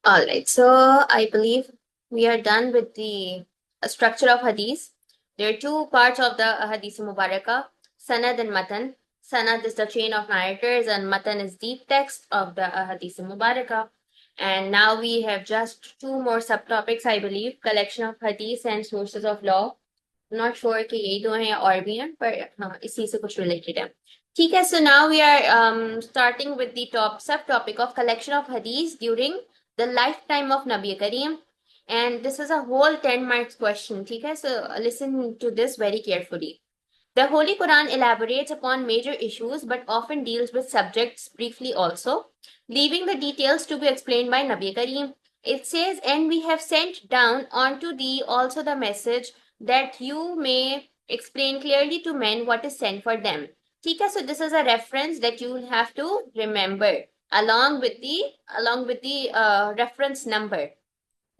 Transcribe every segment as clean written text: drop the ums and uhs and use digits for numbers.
All right, so I believe we are done with the structure of hadith. There are two parts of the hadith mubarakah, sanad and matan. Sanad is the chain of narrators, and matan is deep text of the hadith mubarakah. And now we have just two more subtopics, I believe, collection of hadith and sources of law. Not sure कि यही दो हैं या और भी हैं पर हाँ इसी से कुछ related है ठीक है. So now we are starting with the top subtopic of collection of hadiths during the lifetime of Nabi Kareem, and this is a whole 10 marks question. ठीक है, so listen to this very carefully. The Holy Quran elaborates upon major issues but often deals with subjects briefly also, leaving the details to be explained by Nabi Kareem. It says, and we have sent down unto thee also the message that you may explain clearly to men what is sent for them. ठीक है, so this is a reference that you will have to remember along with the reference number.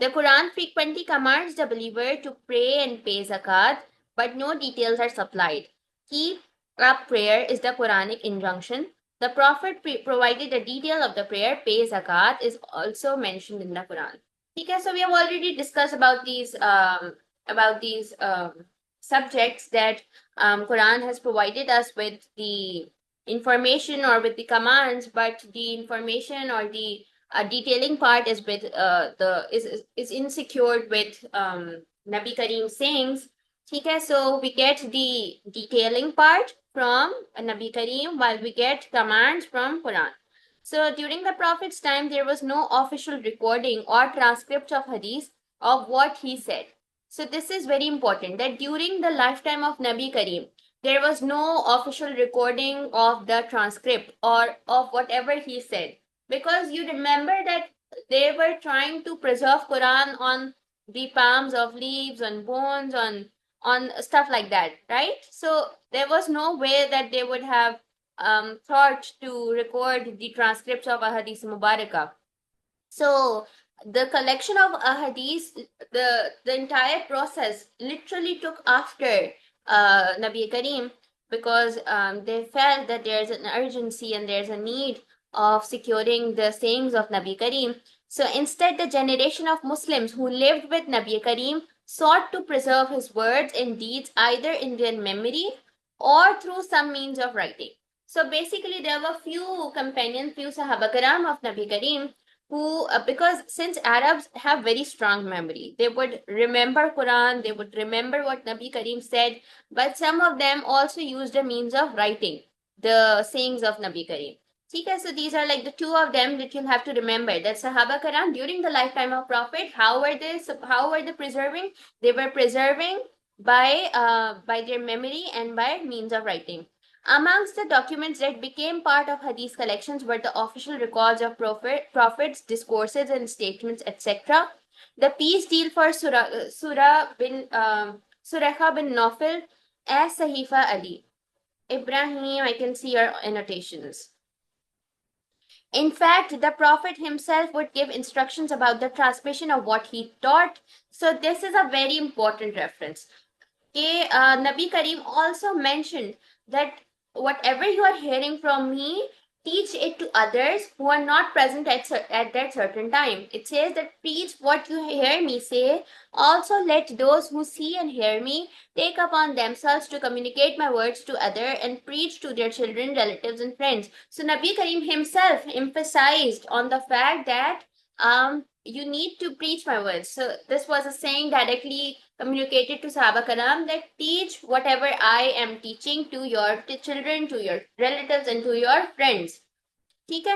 The Quran frequently commands the believer to pray and pay zakat, but no details are supplied. Keep up prayer is the Quranic injunction. The Prophet provided the detail of the prayer, pay zakat, is also mentioned in the Quran. Okay, so we have already discussed about these subjects that Quran has provided us with the information or with the commands, but the information or the detailing part is with is insecured with Nabi Kareem sayings. Okay, so we get the detailing part from Nabi Kareem while we get commands from Quran. So during the Prophet's time, there was no official recording or transcript of hadith of what he said. So this is very important that during the lifetime of Nabi Kareem, there was no official recording of the transcript or of whatever he said. Because you remember that they were trying to preserve Quran on the palms of leaves, on bones, on stuff like that, right? So there was no way that they would have thought to record the transcripts of Ahadith Mubarakah. So the collection of Ahadith, the entire process literally took after Nabi Kareem because they felt that there's an urgency and there's a need of securing the sayings of Nabi Kareem. So instead, the generation of Muslims who lived with Nabi Kareem sought to preserve his words and deeds either in their memory or through some means of writing. So basically, there were few companions, few Sahaba Karam of Nabi Kareem who, because since Arabs have very strong memory, they would remember Quran, they would remember what Nabi Kareem said, but some of them also used a means of writing the sayings of Nabi Kareem. Okay, so these are like the two of them that you'll have to remember that Sahaba Karam during the lifetime of Prophet, how were they preserving? They were preserving by their memory and by means of writing. Amongst the documents that became part of Hadith collections were the official records of prophets, discourses, and statements, etc. The peace deal for Surah bin Nawfal as Sahifa Ali. Ibrahim, I can see your annotations. In fact, the Prophet himself would give instructions about the transmission of what he taught. So this is a very important reference. Okay, Nabi Kareem also mentioned that whatever you are hearing from me, teach it to others who are not present at that certain time. It says that preach what you hear me say. Also let those who see and hear me take upon themselves to communicate my words to others and preach to their children, relatives, and friends. So Nabi Kareem himself emphasized on the fact that you need to preach my words. So this was a saying directly communicated to Sahaba Karam that teach whatever I am teaching to your children, to your relatives, and to your friends. Okay?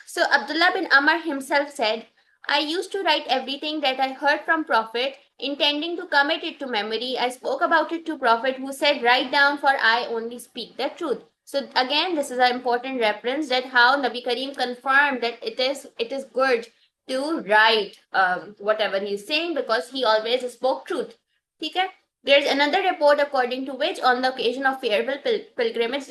So Abdullah bin Amr himself said, I used to write everything that I heard from Prophet, intending to commit it to memory. I spoke about it to Prophet who said, write down for I only speak the truth. So again, this is an important reference that how Nabi Kareem confirmed that it is good to write whatever he is saying because he always spoke truth. Okay? There's another report according to which on the occasion of farewell pilgrimage,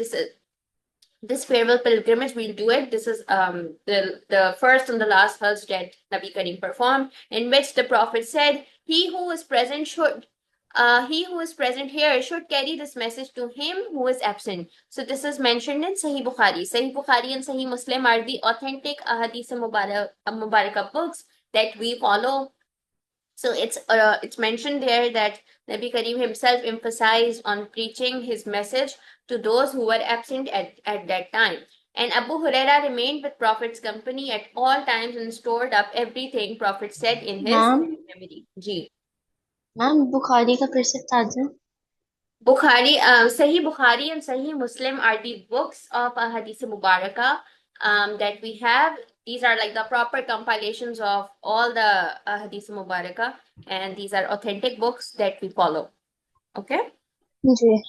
this farewell pilgrimage, we'll do it. This is the first and the last Hajj that Nabi Kareem performed, in which the Prophet said, he who is present should he who is present here should carry this message to him who is absent. So this is mentioned in Sahih Bukhari. Sahih Bukhari and Sahih Muslim are the authentic Ahadith Mubarakah books that we follow. So it's mentioned there that Nabi Karim himself emphasized on preaching his message to those who were absent at that time. And Abu Huraira remained with Prophet's company at all times and stored up everything Prophet said in his ma'am memory. Ji. Ma'am Bukhari का फिर से बता दें। Sahih Bukhari and Sahih Muslim are the books of Hadith Mubarakah that we have. These are like the proper compilations of all the Hadith Mubarakah, and these are authentic books that we follow. Okay. Ji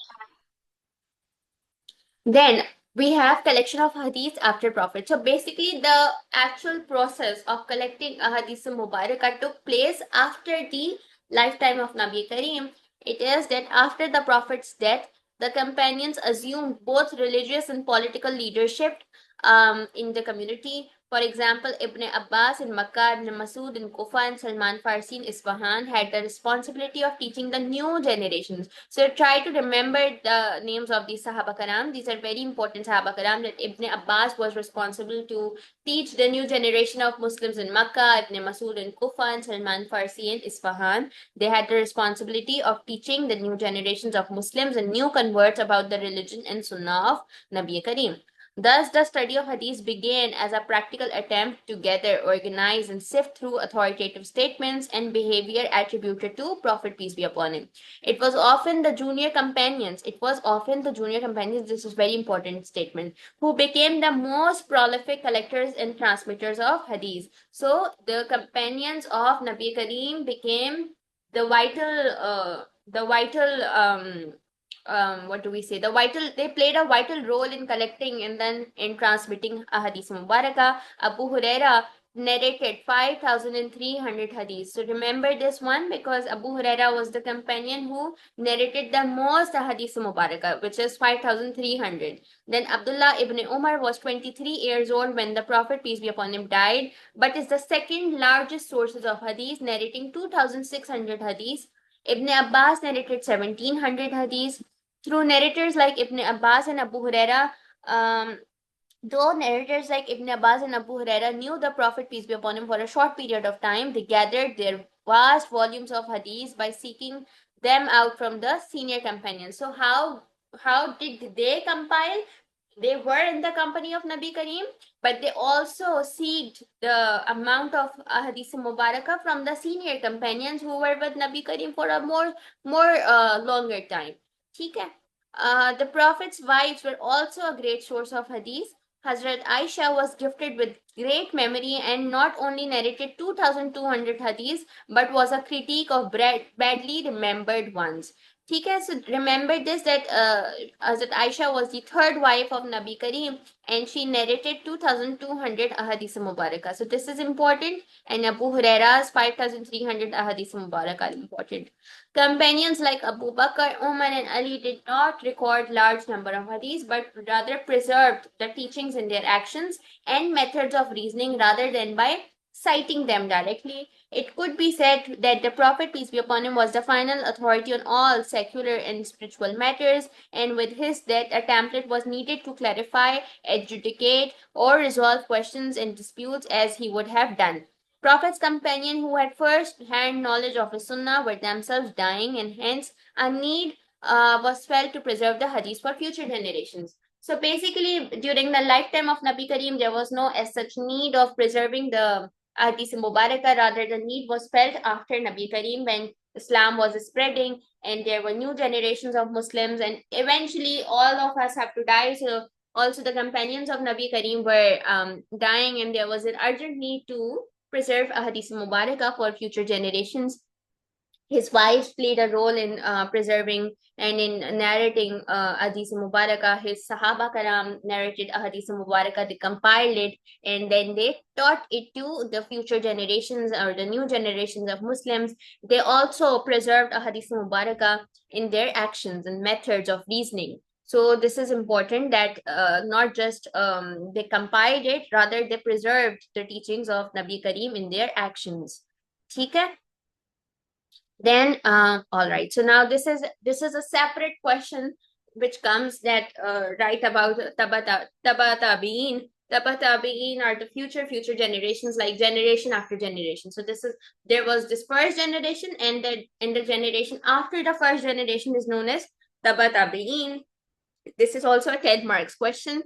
Then we have collection of hadiths after Prophet. So basically, the actual process of collecting a hadith Mubarakah took place after the lifetime of Nabi Karim. It is that after the Prophet's death, the companions assumed both religious and political leadership in the community. For example, Ibn Abbas in Makkah, Ibn Masud in Kufa, and Salman Farsi in Isfahan had the responsibility of teaching the new generations. So try to remember the names of these Sahaba Karam. These are very important Sahaba Karam. That Ibn Abbas was responsible to teach the new generation of Muslims in Makkah, Ibn Masud in Kufa, and Salman Farsi in Isfahan. They had the responsibility of teaching the new generations of Muslims and new converts about the religion and Sunnah of Nabi Karim. Thus, the study of Hadith began as a practical attempt to gather, organize, and sift through authoritative statements and behavior attributed to Prophet, peace be upon him. It was often the junior companions, this is very important statement, who became the most prolific collectors and transmitters of Hadith. So, the companions of Nabi Kareem became the vital what do we say, they played a vital role in collecting and then in transmitting a hadith mubarakah. Abu Huraira narrated 5300 hadiths. So remember this one because Abu Huraira was the companion who narrated the most hadith mubarakah, which is 5300. Then Abdullah ibn Umar was 23 years old when the Prophet, peace be upon him, died, but is the second largest sources of hadith, narrating 2600 hadiths. Ibn Abbas narrated 1700 hadiths. Through narrators like Ibn Abbas and Abu Huraira, um, though narrators like Ibn Abbas and Abu Huraira knew the Prophet, peace be upon him, for a short period of time, they gathered their vast volumes of hadiths by seeking them out from the senior companions. So how did they compile? They were in the company of Nabi Kareem, but they also seeked the amount of hadith mubarakah from the senior companions who were with Nabi Kareem for a more longer time. ठीक है? The Prophet's wives were also a great source of hadith. Hazrat Aisha was gifted with great memory and not only narrated 2200 hadiths but was a critique of badly remembered ones. ठीक है, so remember this that Hazrat Aisha was the third wife of Nabi Kareem and she narrated 2200 ahadith mubarakah. So this is important, and Abu Huraira's 5300 ahadith mubarakah are important. Companions like Abu Bakr, Umar, and Ali did not record large number of hadiths, but rather preserved the teachings in their actions and methods of reasoning rather than by citing them directly. It could be said that the Prophet, peace be upon him, was the final authority on all secular and spiritual matters, and with his death, a template was needed to clarify, adjudicate, or resolve questions and disputes as he would have done. Prophet's companion who had first-hand knowledge of his sunnah were themselves dying, and hence a need was felt to preserve the hadith for future generations. So basically, during the lifetime of Nabi Karim, there was no as such need of preserving the hadith mubarakah. Rather, the need was felt after Nabi Karim when Islam was spreading and there were new generations of Muslims, and eventually all of us have to die. So also the companions of Nabi Karim were dying, and there was an urgent need to preserve a hadith mubarakah for future generations. His wives played a role in preserving and in narrating hadith mubarakah. His Sahaba Karam narrated a hadith mubarakah, they compiled it, and then they taught it to the future generations or the new generations of Muslims. They also preserved a hadith mubarakah in their actions and methods of reasoning. So this is important that not just they compiled it, rather they preserved the teachings of Nabi Karim in their actions. ठीक है? Then, all right. So now this is a separate question which comes that right about tabatabiin. Tabatabiin are the future generations, like generation after generation. So this is there was this first generation, and the generation after the first generation is known as tabatabiin. This is also a 10 marks question,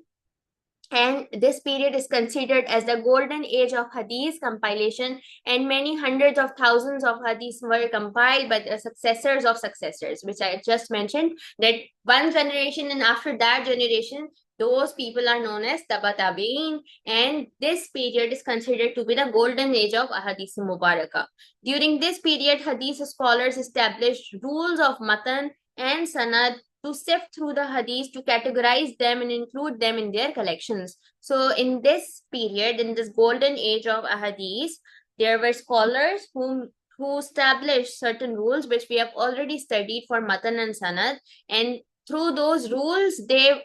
and this period is considered as the golden age of hadith compilation, and many hundreds of thousands of hadiths were compiled by the successors of successors, which I just mentioned, that one generation and after that generation, those people are known as taba tabi'in, and this period is considered to be the golden age of ahadith mubarakah. During this period, hadith scholars established rules of matan and sanad to sift through the hadiths, to categorize them and include them in their collections. So, in this period, in this golden age of ahadith, there were scholars who established certain rules which we have already studied for matan and sanad, and through those rules they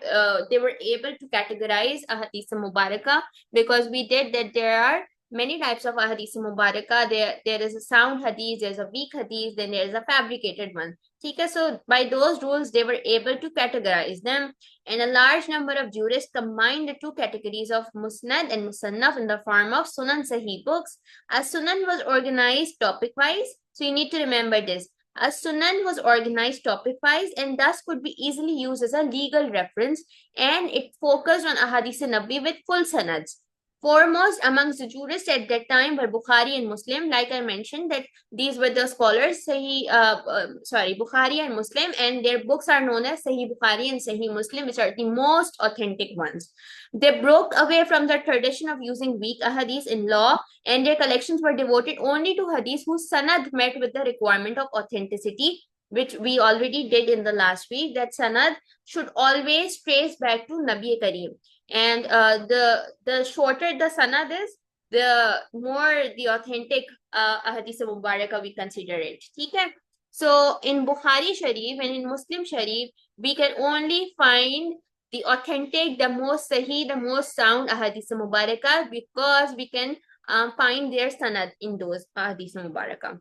were able to categorize ahadith mubarakah, because we did that there are many types of ahadith mubarakah. There is a sound hadith, there's a weak hadith, then there is a fabricated one. Okay, so by those rules, they were able to categorize them, and a large number of jurists combined the two categories of musnad and musannaf in the form of sunan sahih books. A sunan was organized topic-wise, so you need to remember this. A sunan was organized topic-wise and thus could be easily used as a legal reference, and it focused on ahadith nabi with full sanads. Foremost amongst the jurists at that time were Bukhari and Muslim. Like I mentioned, that these were the scholars, Bukhari and Muslim, and their books are known as Sahih Bukhari and Sahih Muslim, which are the most authentic ones. They broke away from the tradition of using weak ahadith in law, and their collections were devoted only to hadith whose sanad met with the requirement of authenticity, which we already did in the last week, that sanad should always trace back to Nabi Kareem. And the shorter the sanad is, the more the authentic ahadith mubarakah we consider it. Okay? So in Bukhari Sharif and in Muslim Sharif, we can only find the authentic, the most sahih, the most sound ahadith mubarakah, because we can find their sanad in those ahadith mubarakah.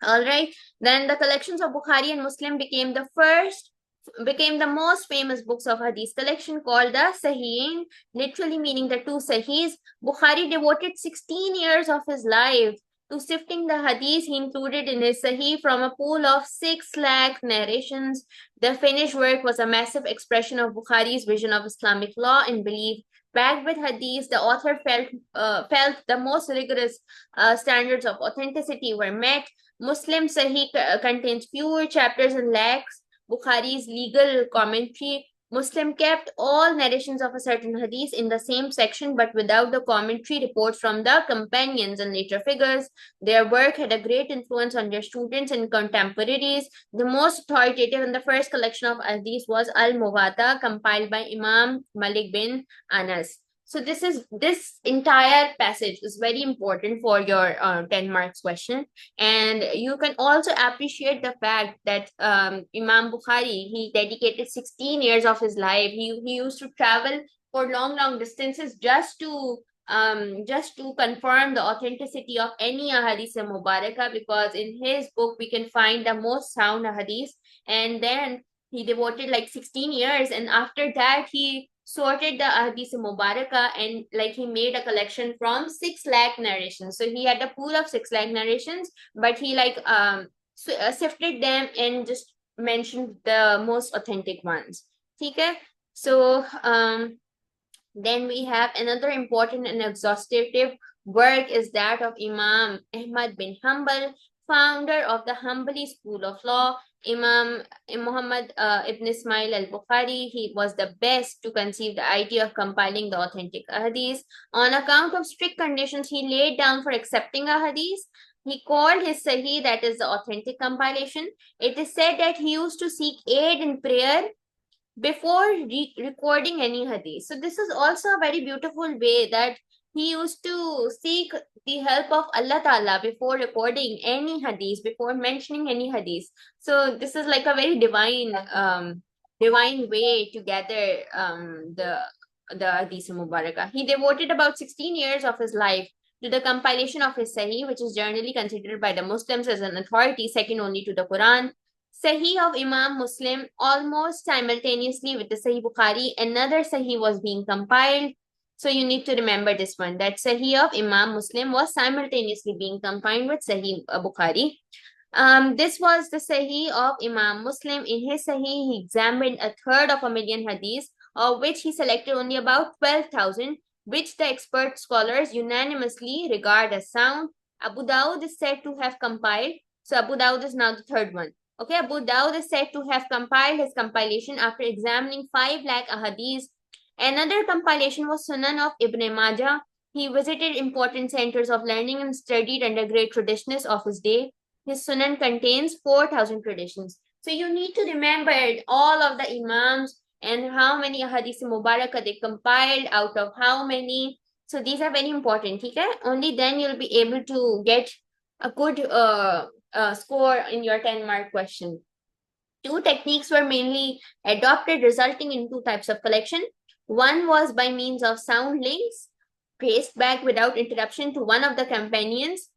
All right. Then the collections of Bukhari and Muslim became the most famous books of hadith collection, called the Sahihin, literally meaning the two Sahis. Bukhari devoted 16 years of his life to sifting the hadiths he included in his Sahih from a pool of 6 lakh narrations. The finished work was a massive expression of Bukhari's vision of Islamic law and belief. Backed with hadiths, the author felt the most rigorous standards of authenticity were met. Muslim Sahih contains fewer chapters and lacks Bukhari's legal commentary. Muslim kept all narrations of a certain hadith in the same section but without the commentary reports from the companions and later figures. Their work had a great influence on their students and contemporaries. The most authoritative and the first collection of hadith was Al-Muwatta, compiled by Imam Malik bin Anas. So this entire passage is very important for your 10 marks question, and you can also appreciate the fact that Imam Bukhari, he dedicated 16 years of his life. He used to travel for long distances just to confirm the authenticity of any ahadith mubarakah, because in his book we can find the most sound ahadith, and then he devoted like 16 years, and after that he sorted the ahadith mubarakah, and like he made a collection from 6 lakh narrations. So he had a pool of 6 lakh narrations, but he sifted them and just mentioned the most authentic ones. Okay? So then we have another important and exhaustive work is that of Imam Ahmad bin Hanbal, founder of the Hanbali school of law. Imam Muhammad ibn Ismail al-Bukhari, he was the best to conceive the idea of compiling the authentic hadith. On account of strict conditions he laid down for accepting a hadith, he called his Sahih, that is the authentic compilation. It is said that he used to seek aid in prayer before recording any hadith. So this is also a very beautiful way that he used to seek the help of Allah Ta'ala before recording any hadith, before mentioning any hadith. So this is like a very divine way to gather the hadith mubarakah. He devoted about 16 years of his life to the compilation of his Sahih, which is generally considered by the Muslims as an authority second only to the Quran. Sahih of Imam Muslim, almost simultaneously with the Sahih Bukhari, another Sahih was being compiled. So you need to remember this one, that Sahih of Imam Muslim was simultaneously being combined with Sahih Bukhari. This was the Sahih of Imam Muslim. In his Sahih, he examined a third of a million hadiths, of which he selected only about 12,000, which the expert scholars unanimously regard as sound. Abu Dawud is said to have compiled. So Abu Dawud is now the third one. Okay, Abu Dawud is said to have compiled his compilation after examining 5 lakh ahadiths. Another compilation was Sunan of Ibn Majah. He visited important centers of learning and studied under great traditionists of his day. His Sunan contains 4,000 traditions. So you need to remember all of the Imams and how many Hadith Mubarakah they compiled, out of how many. So these are very important. Okay? Only then you'll be able to get a good score in your 10-mark question. Two techniques were mainly adopted, resulting in two types of collection. One was by means of sound links, traced back without interruption to one of the companions.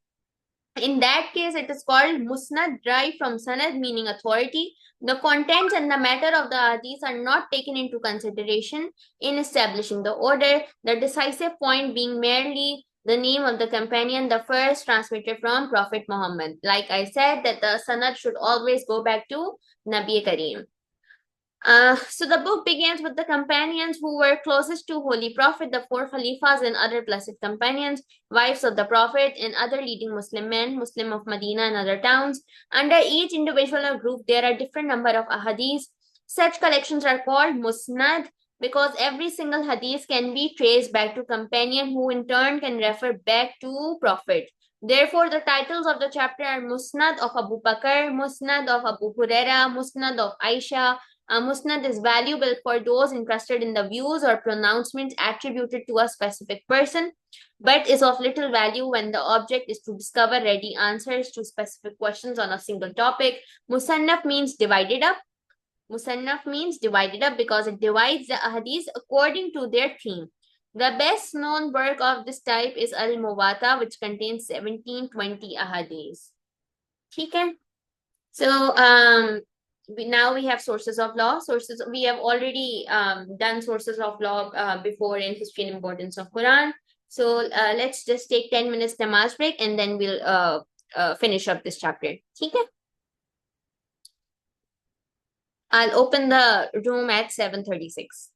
In that case, it is called musnad, derived from sanad, meaning authority. The contents and the matter of the hadith are not taken into consideration in establishing the order, the decisive point being merely the name of the companion, the first transmitted from Prophet Muhammad. Like I said, that the sanad should always go back to Nabi Kareem. So the book begins with the companions who were closest to Holy Prophet, the four Khalifas and other blessed companions, wives of the Prophet, and other leading Muslim men, Muslim of Medina and other towns. Under each individual or group, there are different number of ahadith. Such collections are called musnad because every single hadith can be traced back to companion who in turn can refer back to Prophet. Therefore, the titles of the chapter are Musnad of Abu Bakr, Musnad of Abu Huraira, Musnad of Aisha. A musnad is valuable for those interested in the views or pronouncements attributed to a specific person, but is of little value when the object is to discover ready answers to specific questions on a single topic. Musannaf means divided up. Musannaf means divided up because it divides the ahadith according to their theme. The best known work of this type is Al-Muwatta, which contains 1720 ahadith. Okay? So, now we have sources of law. We have already done sources of law before in history and importance of Quran. So let's just take 10 minutes namaz break and then we'll finish up this chapter. Okay? I'll open the room at 7:36.